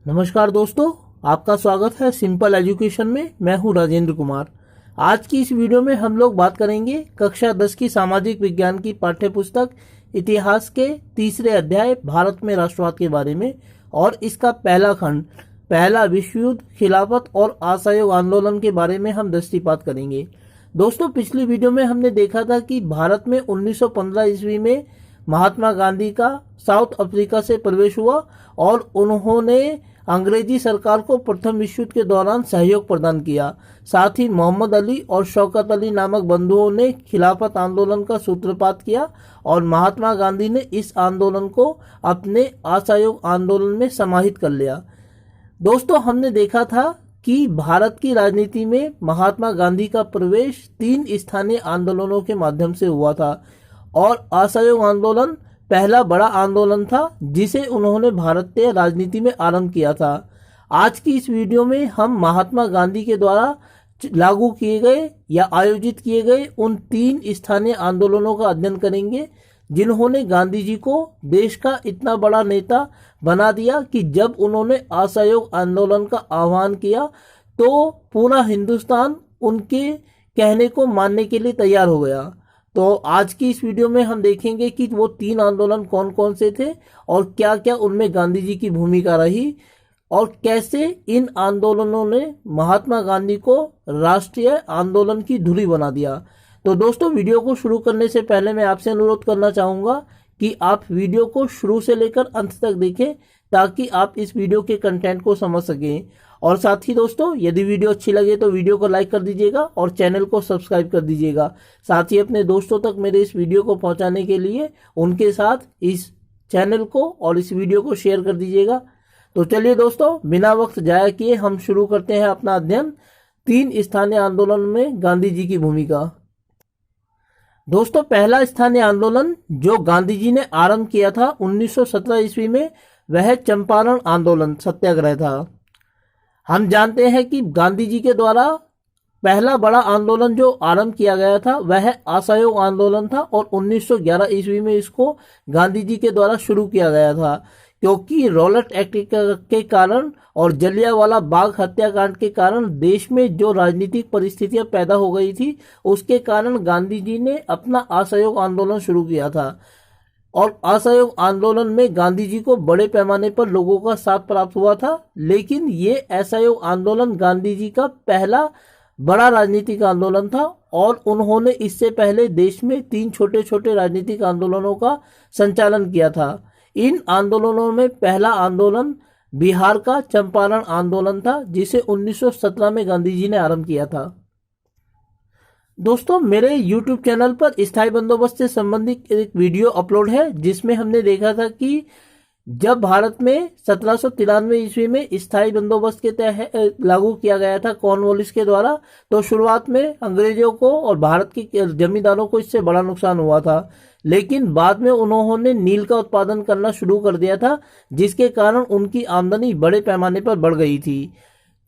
नमस्कार दोस्तों, आपका स्वागत है सिंपल एजुकेशन में। मैं हूं राजेंद्र कुमार। आज की इस वीडियो में हम लोग बात करेंगे कक्षा 10 की सामाजिक विज्ञान की पाठ्य पुस्तक इतिहास के तीसरे अध्याय भारत में राष्ट्रवाद के बारे में, और इसका पहला खंड पहला विश्व युद्ध, खिलाफत और असहयोग आंदोलन के बारे में हम दृष्टिपात करेंगे। दोस्तों, पिछली वीडियो में हमने देखा था कि भारत में 1915 ईस्वी में महात्मा गांधी का साउथ अफ्रीका से प्रवेश हुआ और उन्होंने अंग्रेजी सरकार को प्रथम विश्व युद्ध के दौरान सहयोग प्रदान किया। साथ ही मोहम्मद अली और शौकत अली नामक बंधुओं ने खिलाफत आंदोलन का सूत्रपात किया और महात्मा गांधी ने इस आंदोलन को अपने असहयोग आंदोलन में समाहित कर लिया। दोस्तों, हमने देखा था कि भारत की राजनीति में महात्मा गांधी का प्रवेश 3 स्थानीय आंदोलनों के माध्यम से हुआ था और असहयोग आंदोलन पहला बड़ा आंदोलन था जिसे उन्होंने भारतीय राजनीति में आरंभ किया था। आज की इस वीडियो में हम महात्मा गांधी के द्वारा लागू किए गए या आयोजित किए गए उन 3 स्थानीय आंदोलनों का अध्ययन करेंगे जिन्होंने गांधी जी को देश का इतना बड़ा नेता बना दिया कि जब उन्होंने असहयोग आंदोलन का आह्वान किया तो पूरा हिंदुस्तान उनके कहने को मानने के लिए तैयार हो गया। तो आज की इस वीडियो में हम देखेंगे कि वो 3 आंदोलन कौन कौन से थे और क्या क्या उनमें गांधी जी की भूमिका रही और कैसे इन आंदोलनों ने महात्मा गांधी को राष्ट्रीय आंदोलन की धुरी बना दिया। तो दोस्तों, वीडियो को शुरू करने से पहले मैं आपसे अनुरोध करना चाहूँगा कि आप वीडियो को शुरू से लेकर अंत तक देखें ताकि आप इस वीडियो के कंटेंट को समझ सकें। और साथ ही दोस्तों, यदि वीडियो अच्छी लगे तो वीडियो को लाइक कर दीजिएगा और चैनल को सब्सक्राइब कर दीजिएगा। साथ ही अपने दोस्तों तक मेरे इस वीडियो को पहुंचाने के लिए उनके साथ इस चैनल को और इस वीडियो को शेयर कर दीजिएगा। तो चलिए दोस्तों, बिना वक्त जाया किए हम शुरू करते हैं अपना अध्ययन 3 स्थानीय आंदोलन में गांधी जी की भूमिका। दोस्तों, पहला स्थानीय आंदोलन जो गांधी जी ने आरंभ किया था 1917 ईस्वी में, वह चंपारण आंदोलन सत्याग्रह था। हम जानते हैं कि गांधी जी के द्वारा पहला बड़ा आंदोलन जो आरंभ किया गया था वह असहयोग आंदोलन था और 1911 ईस्वी में इसको गांधी जी के द्वारा शुरू किया गया था, क्योंकि रॉलेट एक्ट के कारण और जलियांवाला बाग हत्याकांड के कारण देश में जो राजनीतिक परिस्थितियां पैदा हो गई थी उसके कारण गांधी जी ने अपना असहयोग आंदोलन शुरू किया था। और असहयोग आंदोलन में गांधी जी को बड़े पैमाने पर लोगों का साथ प्राप्त हुआ था, लेकिन ये असहयोग आंदोलन गांधी जी का पहला बड़ा राजनीतिक आंदोलन था और उन्होंने इससे पहले देश में 3 छोटे छोटे राजनीतिक आंदोलनों का संचालन किया था। इन आंदोलनों में पहला आंदोलन बिहार का चंपारण आंदोलन था जिसे 1917 में गांधी जी ने आरंभ किया था। दोस्तों, मेरे YouTube चैनल पर स्थायी बंदोबस्त से संबंधित एक वीडियो अपलोड है जिसमें हमने देखा था कि जब भारत में 1793 ईस्वी में स्थायी बंदोबस्त के तहत लागू किया गया था कॉर्नवालिस के द्वारा, तो शुरुआत में अंग्रेजों को और भारत के जमींदारों को इससे बड़ा नुकसान हुआ था, लेकिन बाद में उन्होंने नील का उत्पादन करना शुरू कर दिया था जिसके कारण उनकी आमदनी बड़े पैमाने पर बढ़ गई थी।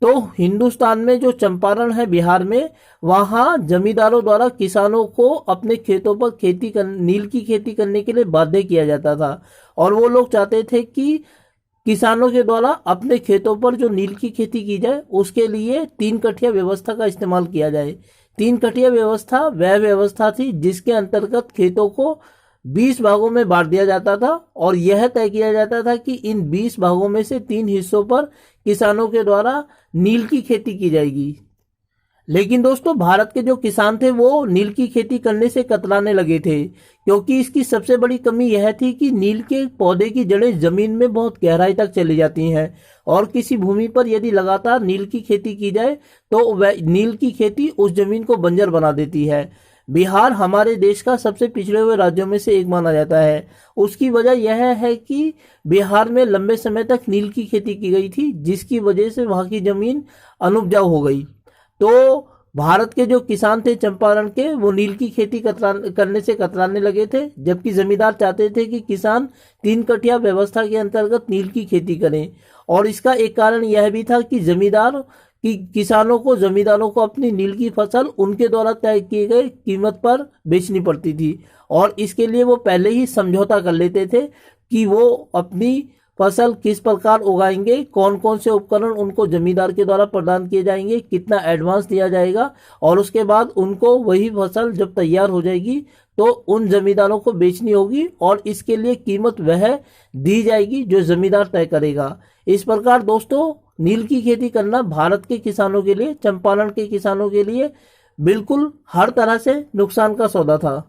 तो हिंदुस्तान में जो चंपारण है बिहार में, वहाँ जमींदारों द्वारा किसानों को अपने खेतों पर नील की खेती करने के लिए बाध्य किया जाता था और वो लोग चाहते थे कि किसानों के द्वारा अपने खेतों पर जो नील की खेती की जाए उसके लिए 3 कठिया व्यवस्था का इस्तेमाल किया जाए। 3 कठिया व्यवस्था वह व्यवस्था थी जिसके अंतर्गत खेतों को 20 भागों में बांट दिया जाता था और यह तय किया जाता था कि इन 20 भागों में से 3 हिस्सों पर किसानों के द्वारा नील की खेती की जाएगी। लेकिन दोस्तों, भारत के जो किसान थे वो नील की खेती करने से कतराने लगे थे, क्योंकि इसकी सबसे बड़ी कमी यह थी कि नील के पौधे की जड़ें जमीन में बहुत गहराई तक चली जाती हैं और किसी भूमि पर यदि लगातार नील की खेती की जाए तो वह नील की खेती उस जमीन को बंजर बना देती है। बिहार हमारे देश का सबसे पिछड़े हुए राज्यों में से एक माना जाता है। उसकी वजह यह है कि बिहार में लंबे समय तक नील की खेती की गई थी जिसकी वजह से वहाँ की जमीन अनुपजाऊ हो गई। तो भारत के जो किसान थे चंपारण के, वो नील की खेती करने से कतराने लगे थे, जबकि जमींदार चाहते थे कि किसान 3 कठिया व्यवस्था के अंतर्गत नील की खेती करें। और इसका एक कारण यह भी था कि किसानों को जमींदारों को अपनी नील की फसल उनके द्वारा तय किए गए कीमत पर बेचनी पड़ती थी और इसके लिए वो पहले ही समझौता कर लेते थे कि वो अपनी फसल किस प्रकार उगाएंगे, कौन कौन से उपकरण उनको जमींदार के द्वारा प्रदान किए जाएंगे, कितना एडवांस दिया जाएगा, और उसके बाद उनको वही फसल जब तैयार हो जाएगी तो उन जमींदारों को बेचनी होगी और इसके लिए कीमत वह दी जाएगी जो जमींदार तय करेगा। इस प्रकार दोस्तों नील की खेती करना भारत के किसानों के लिए, चंपारण के किसानों के लिए बिल्कुल हर तरह से नुकसान का सौदा था।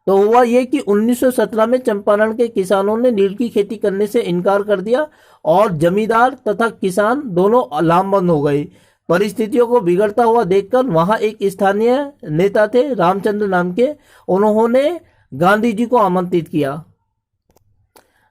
तो हुआ ये कि 1917 में चंपारण के किसानों ने नील की खेती करने से इनकार कर दिया और जमींदार तथा किसान दोनों लामबंद हो गए। परिस्थितियों को बिगड़ता हुआ देखकर वहां एक स्थानीय नेता थे रामचंद्र नाम के, उन्होंने गांधी जी को आमंत्रित किया।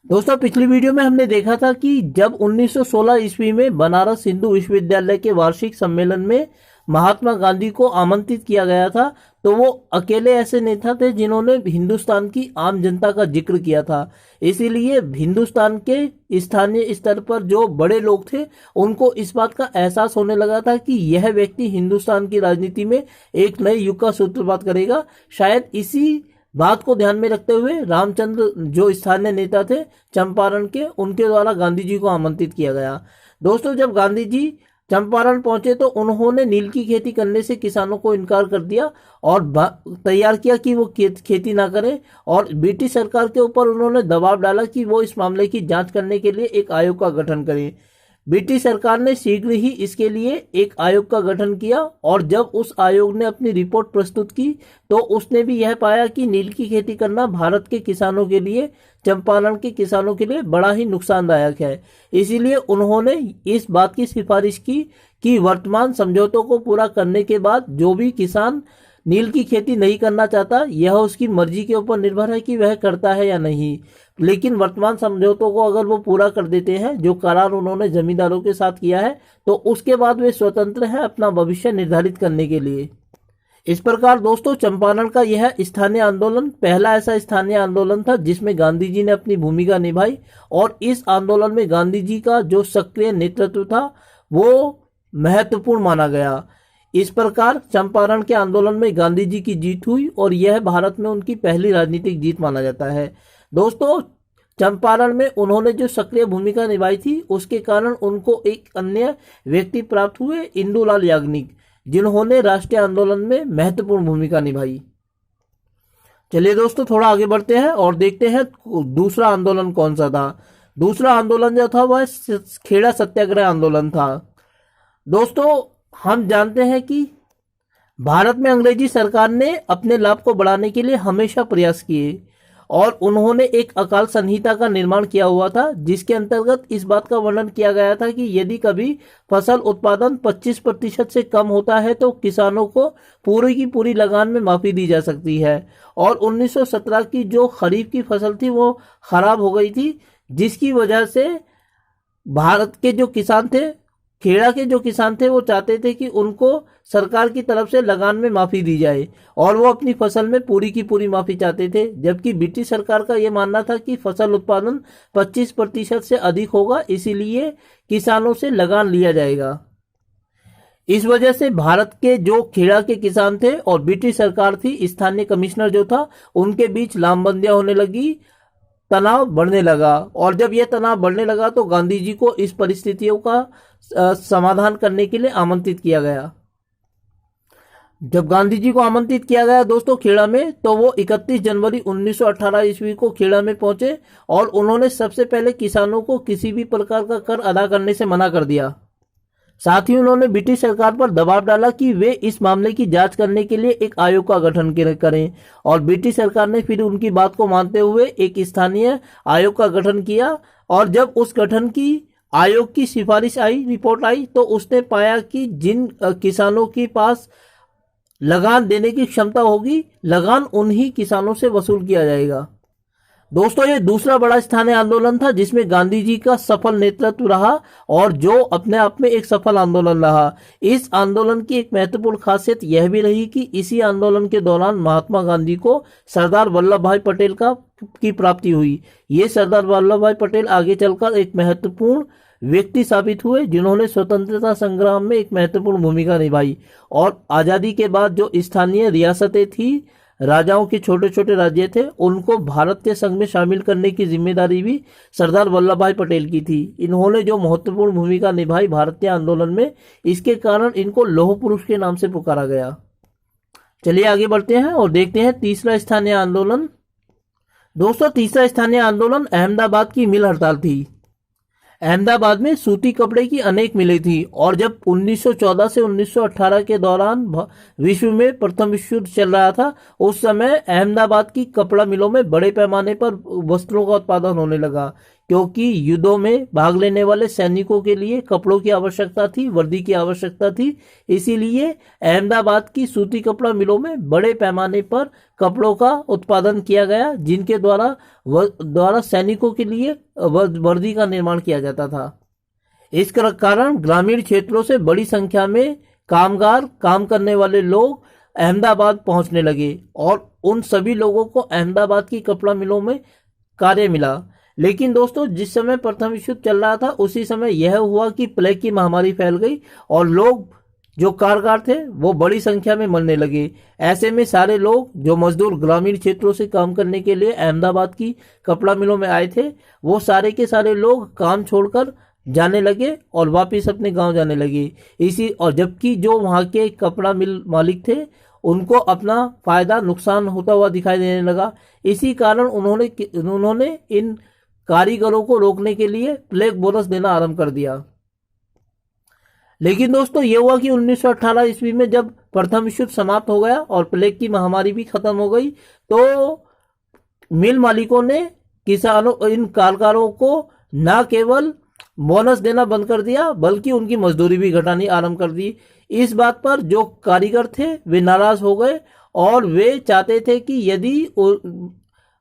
दोस्तों पिछली वीडियो में हमने देखा था कि जब 1916 ईस्वी में बनारस हिंदू विश्वविद्यालय के वार्षिक सम्मेलन में महात्मा गांधी को आमंत्रित किया गया था तो वो अकेले ऐसे नेता थे जिन्होंने हिंदुस्तान की आम जनता का जिक्र किया था। इसीलिए हिंदुस्तान के स्थानीय स्तर पर जो बड़े लोग थे उनको इस बात का एहसास होने लगा था कि यह व्यक्ति हिंदुस्तान की राजनीति में एक नए युग का सूत्रपात करेगा। शायद इसी बात को ध्यान में रखते हुए रामचंद्र जो स्थानीय नेता थे चंपारण के, उनके द्वारा गांधी जी को आमंत्रित किया गया। दोस्तों जब गांधी जी चंपारण पहुंचे तो उन्होंने नील की खेती करने से किसानों को इनकार कर दिया और तैयार किया कि वो खेती ना करें, और ब्रिटिश सरकार के ऊपर उन्होंने दबाव डाला कि वो इस मामले की जांच करने के लिए एक आयोग का गठन करें। ब्रिटिश सरकार ने शीघ्र ही इसके लिए एक आयोग का गठन किया और जब उस आयोग ने अपनी रिपोर्ट प्रस्तुत की तो उसने भी यह पाया कि नील की खेती करना भारत के किसानों के लिए, चंपारण के किसानों के लिए बड़ा ही नुकसानदायक है। इसीलिए उन्होंने इस बात की सिफारिश की कि वर्तमान समझौतों को पूरा करने के बाद जो भी किसान नील की खेती नहीं करना चाहता यह उसकी मर्जी के ऊपर निर्भर है कि वह करता है या नहीं, लेकिन वर्तमान समझौतों को अगर वो पूरा कर देते हैं जो करार उन्होंने जमींदारों के साथ किया है तो उसके बाद वे स्वतंत्र हैं अपना भविष्य निर्धारित करने के लिए। इस प्रकार दोस्तों चंपारण का यह स्थानीय आंदोलन पहला ऐसा स्थानीय आंदोलन था जिसमें गांधी जी ने अपनी भूमिका निभाई और इस आंदोलन में गांधी जी का जो सक्रिय नेतृत्व था वो महत्वपूर्ण माना गया। इस प्रकार चंपारण के आंदोलन में गांधी जी की जीत हुई और यह भारत में उनकी पहली राजनीतिक जीत माना जाता है। दोस्तों चंपारण में उन्होंने जो सक्रिय भूमिका निभाई थी उसके कारण उनको एक अन्य व्यक्ति प्राप्त हुए, इंदुलाल याग्निक, जिन्होंने राष्ट्रीय आंदोलन में महत्वपूर्ण भूमिका निभाई। चलिए दोस्तों थोड़ा आगे बढ़ते हैं और देखते हैं दूसरा आंदोलन कौन सा था। दूसरा आंदोलन जो था वह खेड़ा सत्याग्रह आंदोलन था। दोस्तों हम जानते हैं कि भारत में अंग्रेजी सरकार ने अपने लाभ को बढ़ाने के लिए हमेशा प्रयास किए और उन्होंने एक अकाल संहिता का निर्माण किया हुआ था जिसके अंतर्गत इस बात का वर्णन किया गया था कि यदि कभी फसल उत्पादन 25% से कम होता है तो किसानों को पूरी की पूरी लगान में माफी दी जा सकती है। और 1917 की जो खरीफ की फसल थी वो खराब हो गई थी जिसकी वजह से भारत के जो किसान थे, खेड़ा के जो किसान थे वो चाहते थे कि उनको सरकार की तरफ से लगान में माफी दी जाए और वो अपनी फसल में पूरी की पूरी माफी चाहते थे, जबकि ब्रिटिश सरकार का ये मानना था कि फसल उत्पादन 25% से अधिक होगा इसीलिए किसानों से लगान लिया जाएगा। इस वजह से भारत के जो खेड़ा के किसान थे और ब्रिटिश सरकार थी, स्थानीय कमिश्नर जो था, उनके बीच लामबंदियां होने लगी, तनाव बढ़ने लगा और जब यह तनाव बढ़ने लगा तो गांधी जी को इस परिस्थितियों का समाधान करने के लिए आमंत्रित किया गया। जब गांधी जी को आमंत्रित किया गया दोस्तों खेड़ा में तो वो 31 जनवरी 1918 ईस्वी को खेड़ा में पहुंचे और उन्होंने सबसे पहले किसानों को किसी भी प्रकार का कर अदा करने से मना कर दिया। साथ ही उन्होंने ब्रिटिश सरकार पर दबाव डाला कि वे इस मामले की जांच करने के लिए एक आयोग का गठन करें और ब्रिटिश सरकार ने फिर उनकी बात को मानते हुए एक स्थानीय आयोग का गठन किया। और जब उस गठन की आयोग की सिफारिश आई, रिपोर्ट आई, तो उसने पाया कि जिन किसानों के पास लगान देने की क्षमता होगी, लगान उन्हीं किसानों से वसूल किया जाएगा। दोस्तों ये दूसरा बड़ा स्थानीय आंदोलन था जिसमें गांधी जी का सफल नेतृत्व रहा और जो अपने आप में एक सफल आंदोलन रहा। इस आंदोलन की एक महत्वपूर्ण खासियत यह भी रही कि इसी आंदोलन के दौरान महात्मा गांधी को सरदार वल्लभ भाई पटेल की प्राप्ति हुई। ये सरदार वल्लभ भाई पटेल आगे चलकर एक महत्वपूर्ण व्यक्ति साबित हुए जिन्होंने स्वतंत्रता संग्राम में एक महत्वपूर्ण भूमिका निभाई और आज़ादी के बाद जो स्थानीय रियासतें थी, राजाओं के छोटे छोटे राज्य थे, उनको भारत के संघ में शामिल करने की जिम्मेदारी भी सरदार वल्लभ भाई पटेल की थी। इन्होंने जो महत्वपूर्ण भूमिका निभाई भारतीय आंदोलन में, इसके कारण इनको लौह पुरुष के नाम से पुकारा गया। चलिए आगे बढ़ते हैं और देखते हैं तीसरा स्थानीय आंदोलन। दोस्तों, तीसरा स्थानीय आंदोलन अहमदाबाद की मिल हड़ताल थी। अहमदाबाद में सूती कपड़े की अनेक मिलें थी और जब 1914 से 1918 के दौरान विश्व में प्रथम विश्व युद्ध चल रहा था, उस समय अहमदाबाद की कपड़ा मिलों में बड़े पैमाने पर वस्त्रों का उत्पादन होने लगा, क्योंकि युद्धों में भाग लेने वाले सैनिकों के लिए कपड़ों की आवश्यकता थी, वर्दी की आवश्यकता थी। इसीलिए अहमदाबाद की सूती कपड़ा मिलों में बड़े पैमाने पर कपड़ों का उत्पादन किया गया, जिनके द्वारा सैनिकों के लिए वर्दी का निर्माण किया जाता था। इस कारण ग्रामीण क्षेत्रों से बड़ी संख्या में कामगार, काम करने वाले लोग अहमदाबाद पहुंचने लगे और उन सभी लोगों को अहमदाबाद की कपड़ा मिलों में कार्य मिला। लेकिन दोस्तों, जिस समय प्रथम विश्व युद्ध चल रहा था, उसी समय यह हुआ कि प्लेग की महामारी फैल गई और लोग जो कामगार थे वो बड़ी संख्या में मरने लगे। ऐसे में सारे लोग जो मजदूर ग्रामीण क्षेत्रों से काम करने के लिए अहमदाबाद की कपड़ा मिलों में आए थे, वो सारे के सारे लोग काम छोड़कर जाने लगे और वापस अपने गांव जाने लगे। और जबकि जो वहां के कपड़ा मिल मालिक थे, उनको अपना फायदा नुकसान होता हुआ दिखाई देने लगा। इसी कारण उन्होंने इन कारीगरों को रोकने के लिए प्लेग बोनस देना आरंभ कर दिया। लेकिन दोस्तों, ये हुआ कि 1918 ईस्वी में जब प्रथम विश्व युद्ध समाप्त हो गया और प्लेग की महामारी भी खत्म हो गई, तो मिल मालिकों ने इन कारीगरों को न केवल बोनस देना बंद कर दिया, बल्कि उनकी मजदूरी भी घटानी आरंभ कर दी। इस बात पर जो कारीगर थे वे नाराज हो गए और वे चाहते थे कि यदि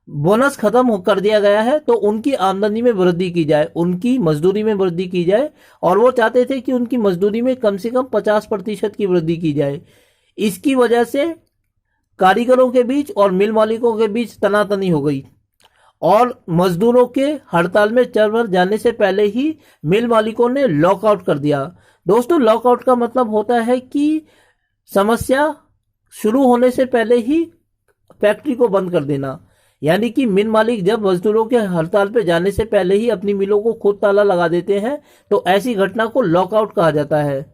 बोनस खत्म कर दिया गया है तो उनकी आमदनी में वृद्धि की जाए, उनकी मजदूरी में वृद्धि की जाए, और वो चाहते थे कि उनकी मजदूरी में कम से कम 50% की वृद्धि की जाए। इसकी वजह से कारीगरों के बीच और मिल मालिकों के बीच तनातनी हो गई और मजदूरों के हड़ताल में चरमर जाने से पहले ही मिल मालिकों ने लॉकआउट कर दिया। दोस्तों, लॉकआउट का मतलब होता है कि समस्या शुरू होने से पहले ही फैक्ट्री को बंद कर देना, यानी कि मिल मालिक जब मजदूरों के हड़ताल पे जाने से पहले ही अपनी मिलों को खुद ताला लगा देते हैं, तो ऐसी घटना को लॉकआउट कहा जाता है।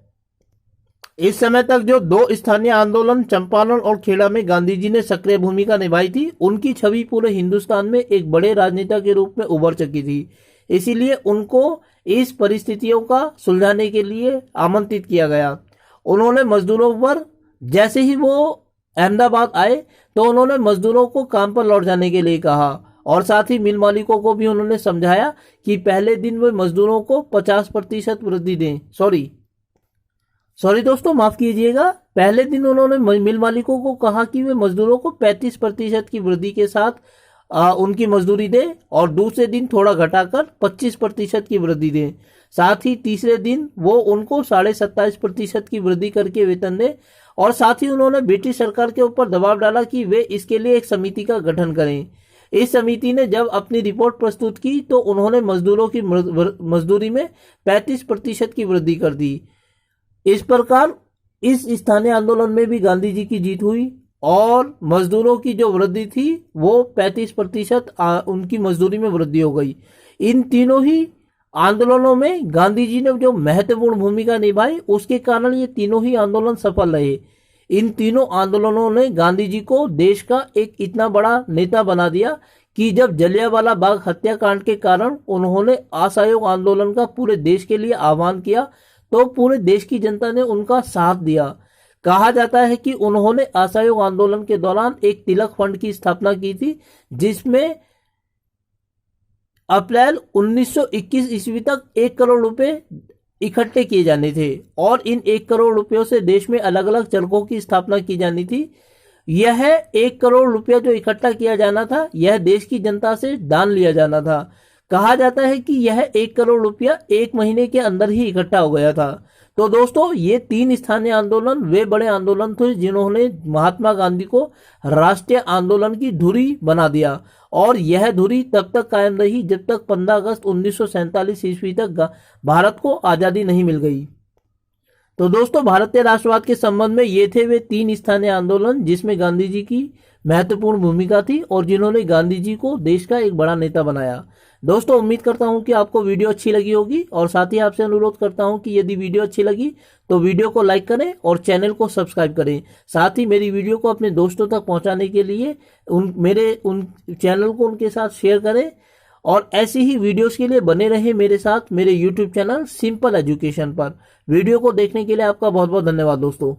इस समय तक जो दो स्थानीय आंदोलन चंपारण और खेड़ा में गांधी जी ने सक्रिय भूमिका निभाई थी, उनकी छवि पूरे हिंदुस्तान में एक बड़े राजनेता के रूप में उभर चुकी थी। इसीलिए उनको इस परिस्थितियों का सुलझाने के लिए आमंत्रित किया गया। उन्होंने मजदूरों पर, जैसे ही वो अहमदाबाद आए तो उन्होंने मजदूरों को काम पर लौट जाने के लिए कहा और साथ ही मिल मालिकों को भी उन्होंने समझाया कि पहले दिन वे मजदूरों को 50% वृद्धि दें। सॉरी दोस्तों, माफ कीजिएगा। पहले दिन उन्होंने मिल मालिकों को कहा कि वे मजदूरों को 35% की वृद्धि के साथ उनकी मजदूरी दें और दूसरे दिन थोड़ा घटाकर 25% की वृद्धि दें। साथ ही तीसरे दिन वो उनको 27.5% की वृद्धि करके वेतन दें और साथ ही उन्होंने ब्रिटिश सरकार के ऊपर दबाव डाला कि वे इसके लिए एक समिति का गठन करें। इस समिति ने जब अपनी रिपोर्ट प्रस्तुत की तो उन्होंने मजदूरों की मजदूरी में 35% की वृद्धि कर दी। इस प्रकार इस स्थानीय आंदोलन में भी गांधी जी की जीत हुई और मजदूरों की जो वृद्धि थी वो 35% उनकी मजदूरी में वृद्धि हो गई। इन तीनों ही आंदोलनों में गांधी जी ने जो महत्वपूर्ण भूमिका निभाई, उसके कारण ये तीनों ही आंदोलन सफल रहे। इन तीनों आंदोलनों ने गांधी जी को देश का एक इतना बड़ा नेता बना दिया कि जब जलियांवाला बाग हत्याकांड के कारण उन्होंने असहयोग आंदोलन का पूरे देश के लिए आह्वान किया तो पूरे देश की जनता ने उनका साथ दिया। कहा जाता है कि उन्होंने असहयोग आंदोलन के दौरान एक तिलक फंड की स्थापना की थी, जिसमें अप्रैल 1921 ईस्वी तक 1 करोड़ रुपए इकट्ठे किए जाने थे और इन 1 करोड़ रुपयों से देश में अलग अलग चरखों की स्थापना की जानी थी। यह 1 करोड़ रुपया जो इकट्ठा किया जाना था, यह देश की जनता से दान लिया जाना था। कहा जाता है कि यह 1 करोड़ रुपया 1 महीने के अंदर ही इकट्ठा हो गया था। तो दोस्तों, ये 3 स्थानीय आंदोलन वे बड़े आंदोलन थे जिन्होंने महात्मा गांधी को राष्ट्रीय आंदोलन की धुरी बना दिया और यह धुरी तब तक कायम रही जब तक 15 अगस्त 1947 ईस्वी तक भारत को आज़ादी नहीं मिल गई। तो दोस्तों, भारतीय राष्ट्रवाद के संबंध में ये थे वे 3 स्थानीय आंदोलन जिसमें गांधी जी की महत्वपूर्ण भूमिका थी और जिन्होंने गांधी जी को देश का एक बड़ा नेता बनाया। दोस्तों, उम्मीद करता हूं कि आपको वीडियो अच्छी लगी होगी और साथ ही आपसे अनुरोध करता हूं कि यदि वीडियो अच्छी लगी तो वीडियो को लाइक करें और चैनल को सब्सक्राइब करें। साथ ही मेरी वीडियो को अपने दोस्तों तक पहुंचाने के लिए उन चैनल को उनके साथ शेयर करें और ऐसी ही वीडियोस के लिए बने रहें मेरे साथ मेरे यूट्यूब चैनल सिंपल एजुकेशन पर। वीडियो को देखने के लिए आपका बहुत बहुत धन्यवाद दोस्तों।